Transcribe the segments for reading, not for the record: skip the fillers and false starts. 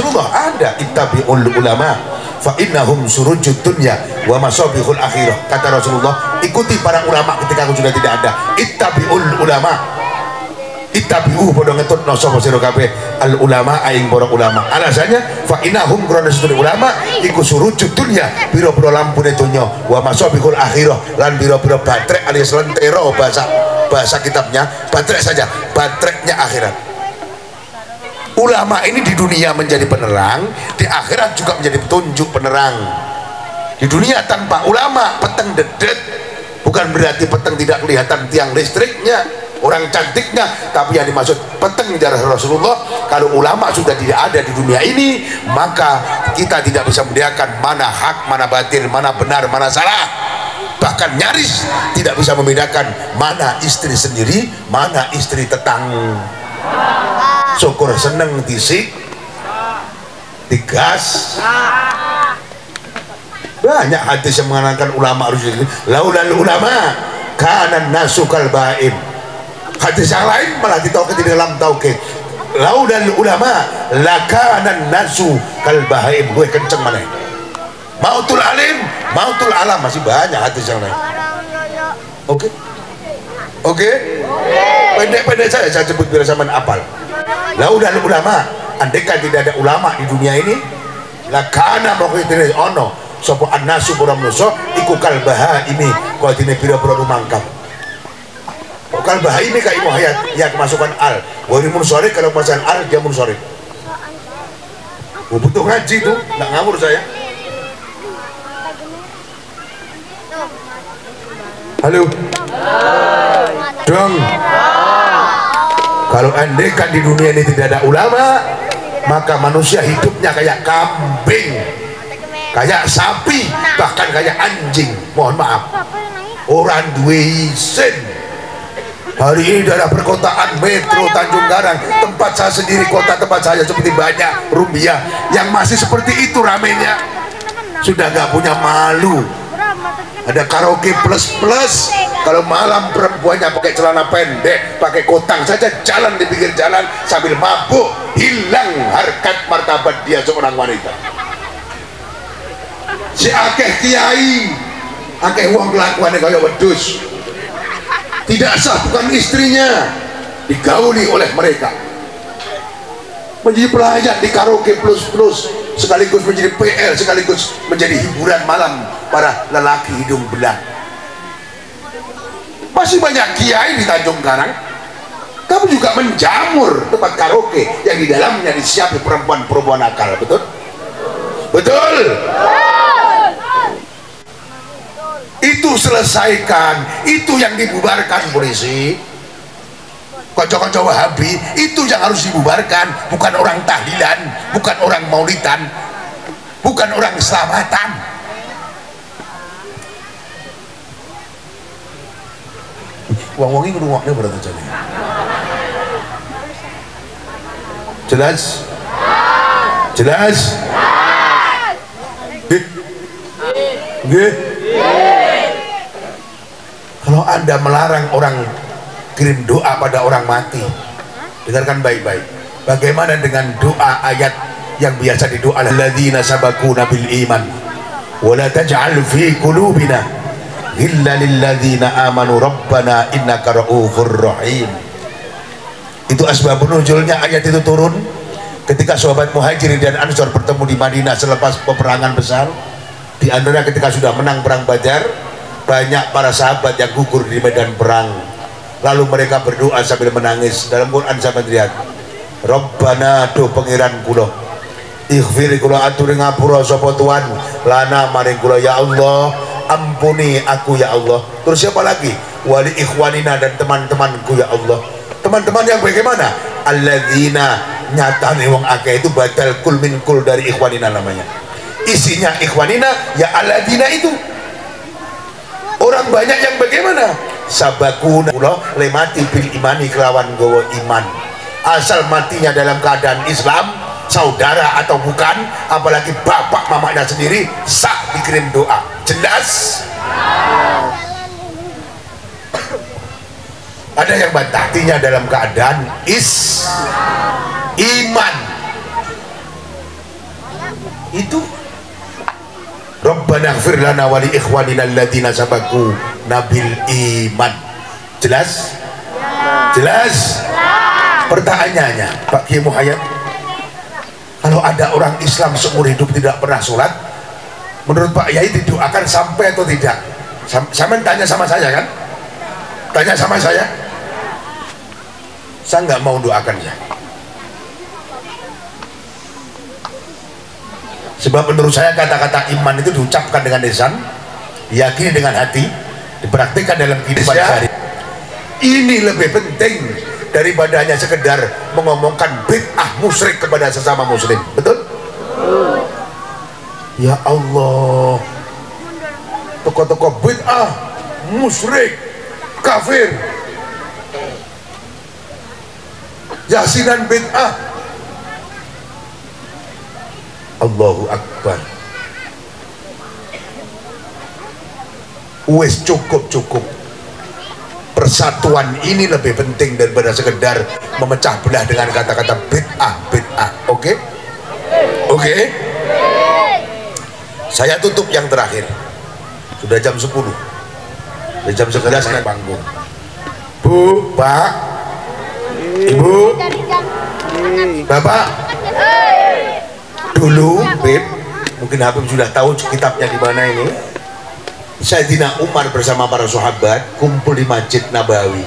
Rasulullah ada, ittabi'ul ulama fa innahum surujud dunya wa masabihul akhirah. Kata Rasulullah, ikuti para ulama ketika aku sudah tidak ada. Ittabi'ul ulama, ittabi'u padha ngetutno sapa sira kabeh al ulama aing para ulama. Alasannya fa innahum krana sedaya ulama iku surujud dunya, pira-pira lampune donya, wa masabihul akhirah, lan pira-pira batrek alias lentera bahasa kitabnya batrek saja, batreknya akhirat. Ulama ini di dunia menjadi penerang, di akhirat juga menjadi petunjuk penerang. Di dunia tanpa ulama peteng dedet, bukan berarti peteng tidak kelihatan tiang listriknya, orang cantiknya, tapi yang dimaksud peteng dari Rasulullah. Kalau ulama sudah tidak ada di dunia ini, maka kita tidak bisa membedakan mana hak, mana batil, mana benar, mana salah. Bahkan nyaris tidak bisa membedakan mana istri sendiri, mana istri tetang. Syukur seneng disik digas. Banyak hadis yang mengatakan ulama harus ini. Laulal ulama kana nasu kal baim. Hadis yang lain malah ditauhid di dalam tauhid. Laulal ulama lakana nasu kal baim. Gue kenceng mana? Mautul alim, mautul alam, masih banyak hadis yang lain. Oke? Oke? Pendek-pendek saya sebut biar zaman apal. Laulal ulama, andaikan tidak ada ulama di dunia ini, lakana maqitine ono sapa annasu para manusa iku kal bahaimi, kok dene pira-pira rumangkap. Kal bahaimi ka imu hayat ya kemasukan al. Wali munsorek, kalau pasan al dia munsorek. Butuh ngaji tuh, enggak ngawur saya. Halo. Dong. Kalau andaikan di dunia ini tidak ada ulama, maka manusia hidupnya kayak kambing, kayak sapi, bahkan kayak anjing. Mohon maaf, orang duwe isin. Hari ini daerah perkotaan Metro Tanjung Karang, tempat saya sendiri, kota tempat saya seperti banyak Rumbia yang masih seperti itu ramenya. Sudah gak punya malu. Ada karaoke plus, kalau malam perempuannya pakai celana pendek, pakai kotang saja jalan di pinggir jalan sambil mabuk, hilang harkat martabat dia seorang wanita. Si akeh kiai, akeh wong kelakuannya kayak wedus, tidak sah, bukan istrinya, digauli oleh mereka, menjadi pelayan di karaoke plus, sekaligus menjadi PL, sekaligus menjadi hiburan malam para lelaki hidung belang. Masih banyak kiai di Tanjung Karang, tapi juga menjamur tempat karaoke yang di dalamnya disiapi perempuan-perempuan nakal. Betul? Betul? Itu selesaikan, itu yang dibubarkan polisi. Kocok-kocok Wahabi itu yang harus dibubarkan, bukan orang tahlilan, bukan orang maulidan, bukan orang selamatan. Wong-wong ini ngrungokne berarti jadi. Jelas? Jelas? Nggih. Kalau Anda melarang orang kirim doa pada orang mati, dengarkan baik-baik. Bagaimana dengan doa ayat yang biasa didoa alladzina sabaquna bil iman wa la taj'al fi qulubina illa lilladzina amanu rabbana innaka ra'ufur rahim. Itu asbabun nuzulnya ayat itu turun ketika sahabat Muhajirin dan Ansor bertemu di Madinah selepas peperangan besar. Di antara ketika sudah menang perang Badar, banyak para sahabat yang gugur di medan perang. Lalu mereka berdoa sambil menangis. Dalam Quran sampai lihat, Rabbana do pengiran kula, ighfir kula aturi ngapura sapa Tuhan lana maring kula ya Allah, ampuni aku ya Allah. Terus siapa lagi? Wali ikhwanina, dan teman-temanku ya Allah. Teman-teman yang bagaimana? Alladzina, nyatane wong akeh itu badal kul min kul dari ikhwanina namanya. Isinya ikhwanina ya alladzina itu. Orang banyak yang bagaimana? Sabakuna lemati bil imani kelawan gowo iman. Asal matinya dalam keadaan Islam, saudara atau bukan, apalagi bapak mamanya sendiri, sah dikirim doa. Jelas? Ada yang matinya dalam keadaan iman. Itu Rabbana ighfir lana wa li ikhwanina alladziina sabaquna bil iman. Jelas? Jelas? Pertanyaannya Pak Kiai Muhayyad, kalau ada orang Islam seumur hidup tidak pernah sholat, menurut Pak Yai didoakan sampai atau tidak? Sama tanya sama saya kan? Tanya sama saya nggak mau doakannya, sebab menurut saya kata-kata iman itu diucapkan dengan lisan, diyakini dengan hati, dipraktikkan dalam kehidupan sehari. Ini lebih penting daripada hanya sekedar mengomongkan bid'ah musyrik kepada sesama muslim. Betul? Ya Allah, tokoh-tokoh bid'ah musyrik kafir, yasinan bid'ah. Allahu Akbar. Wes cukup. Persatuan ini lebih penting daripada sekedar memecah belah dengan kata-kata bid'ah. Oke? Oke? Saya tutup yang terakhir. Sudah jam 10. Sudah jam 11 naik panggung. Bu, Pak, Ibu, Bapak, dulu Beb, mungkin Habib sudah tahu kitabnya di mana ini. Sayyidina Umar bersama para sahabat kumpul di Masjid Nabawi.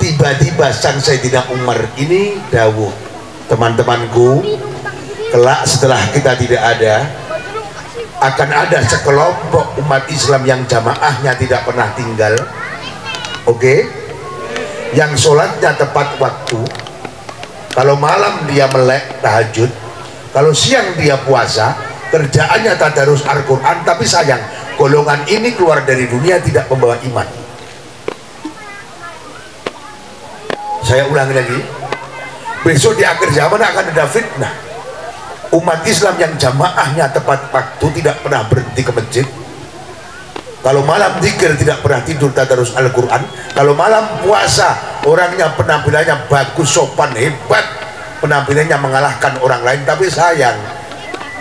Tiba-tiba sang Sayyidina Umar ini dawuh, teman-temanku, kelak setelah kita tidak ada, akan ada sekelompok umat Islam yang jamaahnya tidak pernah tinggal. Oke? Yang sholatnya tepat waktu, kalau malam dia melek tahajud, kalau siang dia puasa, kerjaannya tadarus Al-Quran. Tapi sayang, golongan ini keluar dari dunia tidak membawa iman. Saya ulangi lagi, besok di akhir zaman akan ada fitnah. Umat Islam yang jamaahnya tepat waktu, tidak pernah berhenti ke masjid, kalau malam zikir tidak pernah tidur tadarus Al-Quran, kalau malam puasa orangnya penampilannya bagus, sopan, hebat, penampilannya mengalahkan orang lain. Tapi sayang,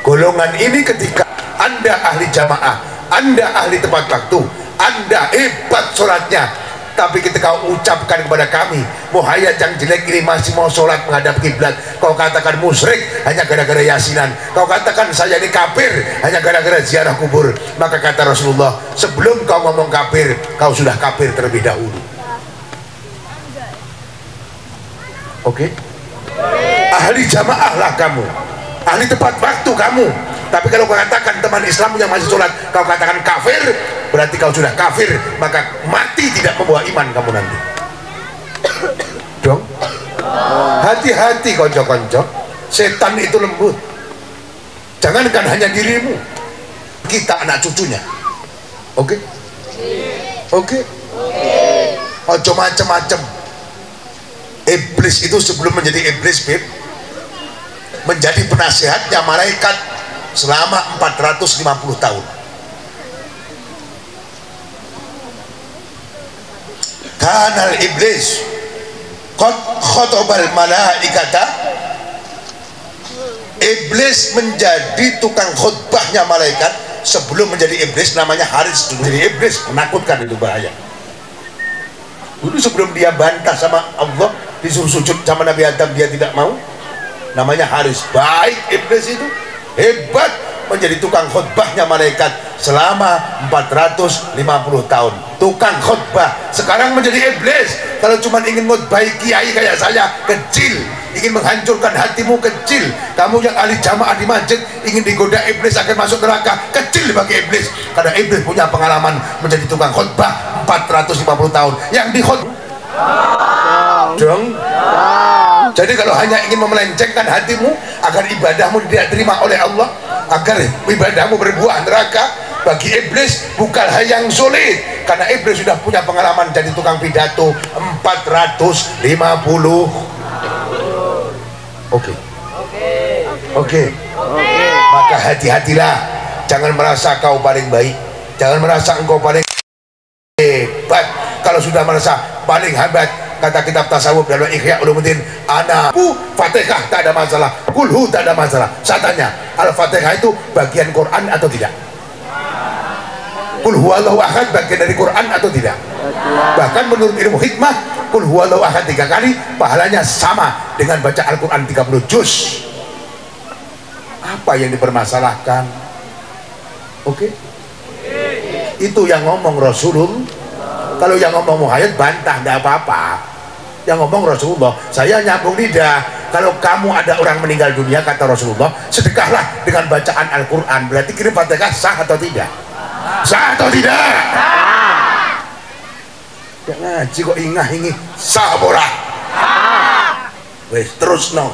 golongan ini ketika Anda ahli jamaah, Anda ahli tepat waktu, Anda hebat sholatnya, tapi ketika kau ucapkan kepada kami, Muhayyad yang jelek ini masih mau sholat menghadap kiblat, kau katakan musyrik hanya gara-gara yasinan, kau katakan saya ini kafir hanya gara-gara ziarah kubur, maka kata Rasulullah, sebelum kau ngomong kafir, kau sudah kafir terlebih dahulu. Oke? Ahli jamaah lah kamu, ahli tepat waktu kamu. Tapi kalau kau katakan teman Islam yang masih sholat, kau katakan kafir, berarti kau sudah kafir, maka mati tidak membawa iman kamu nanti. Dong? Hati-hati konco-konco, setan itu lembut. Jangankan hanya dirimu, kita anak cucunya. Oke? Oke? Ojo macem-macem. Iblis itu sebelum menjadi iblis, Beb, menjadi penasihatnya malaikat selama 450 tahun. Kanal iblis qad khotobal malaikata, iblis menjadi tukang khutbahnya malaikat sebelum menjadi iblis. Namanya Haris dulu. Jadi iblis menakutkan, itu bahaya. Dulu sebelum dia bantah sama Allah, disuruh sujud sama Nabi Adam, dia tidak mau. Namanya Haris. Baik iblis itu, hebat, menjadi tukang khutbahnya malaikat selama 450 tahun. Tukang khutbah, sekarang menjadi iblis. Kalau cuma ingin khutbah kiai kayak saya, kecil. Ingin menghancurkan hatimu, kecil. Kamu yang ahli jamaah di masjid, ingin digoda iblis agar masuk neraka, kecil bagi iblis. Karena iblis punya pengalaman menjadi tukang khutbah 450 tahun. Yang di khutbah dong. Jadi kalau hanya ingin memelencengkan hatimu agar ibadahmu tidak terima oleh Allah, agar ibadahmu berbuah neraka, bagi iblis bukan hal yang sulit. Karena iblis sudah punya pengalaman jadi tukang pidato 450. Oke. Maka hati-hatilah, jangan merasa kau paling baik, jangan merasa engkau paling hebat. Kalau sudah merasa paling hebat, kata kitab tasawuf dalam Ihya Ulumuddin, Anaku Fatihah tak ada masalah, kulhu tak ada masalah. Saya tanya, Al-Fatihah itu bagian Quran atau tidak? Kul huwallahu ahad bagian dari Quran atau tidak? Bahkan menurut ilmu hikmah, kul huwallahu ahad 3 kali pahalanya sama dengan baca Al-Quran 30 juz. Apa yang dipermasalahkan? Oke? Itu yang ngomong Rasulullah. Kalau yang ngomong Muhammad bantah, nggak apa-apa. Yang ngomong Rasulullah. Saya nyambung lidah. Kalau kamu ada orang meninggal dunia, kata Rasulullah, sedekahlah dengan bacaan Al-Quran. Berarti kirim Fatihah sah atau tidak? Sah atau tidak? Ya ngaji kok ingah-ingi sah ora? Wes terus no.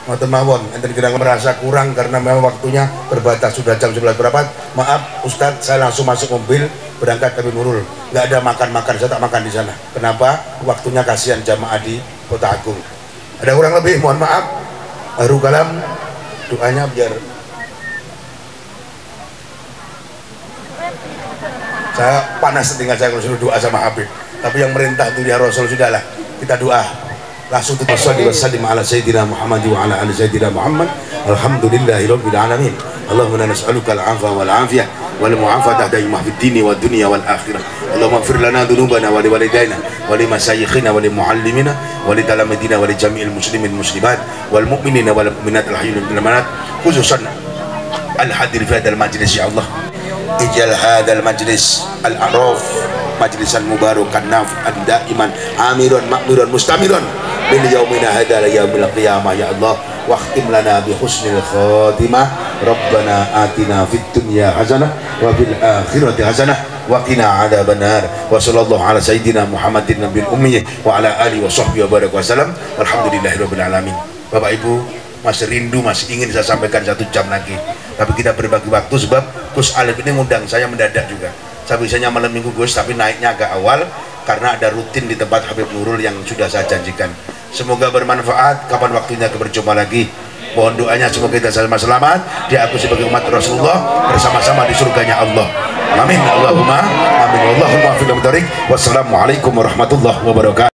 Ngoten mawon, enten kira merasa kurang karena memang waktunya terbatas, sudah jam 11 berapa. Maaf Ustadz, saya langsung masuk mobil berangkat ke Nurul. Nggak ada makan-makan, saya tak makan di sana. Kenapa? Waktunya kasihan jamaah di Kota Agung. Ada kurang lebih, mohon maaf. Baru kalam doanya biar saya panas dengan saya kalau suruh doa sama Habib. Tapi yang merintah itu ya Rasul, sudahlah kita doa. Langsung kita salli wa sallim ala sayyidina Muhammad wa ala ali sayyidina Muhammad. Alhamdulillahirabbil alamin. Allahumma nas'aluka al-'afwa wal 'afiyah wal mu'afata daimah fid dini wad dunya wal akhirah. Allahumma ighfir lana dhunubana wa li walidayna wa li masyayikhina wa li muallimina wa li talamidina wa li jami'il muslimin muslimat wal mu'minina wal mu'minat al-hayyina wal amanat, khususan al-hadir fi hadzal majlis ya Allah. Ijal hadzal majlis al-araf majlisan mubarakan nafi'an daiman amiran makmuran mustamiran bil yaumina hadzal yaumil qiyamah ya Allah. Waqtim lana bi husnil khatimah. Rabbana atina fid dunya hasanah wa fil akhirati hasanah wa qina adzabannar. Wa sallallahu ala sayyidina Muhammadin nabiyil ummi wa ala alihi wa sahbihi wa baraka wasallam. Alhamdulillahirabbil alamin. Bapak Ibu masih rindu, masih ingin saya sampaikan 1 jam lagi, tapi kita berbagi waktu sebab Gus Alif ini ngundang saya mendadak juga. Saya biasanya malam minggu Gus, tapi naiknya agak awal karena ada rutin di tempat Habib Nurul yang sudah saya janjikan. Semoga bermanfaat. Kapan waktunya kita berjumpa lagi. Mohon doanya semoga kita sama selamat diakui sebagai umat Rasulullah bersama-sama di surganya Allah. Amin Allahumma amin. Wallahumma fiqh. Wassalamualaikum warahmatullahi wabarakatuh.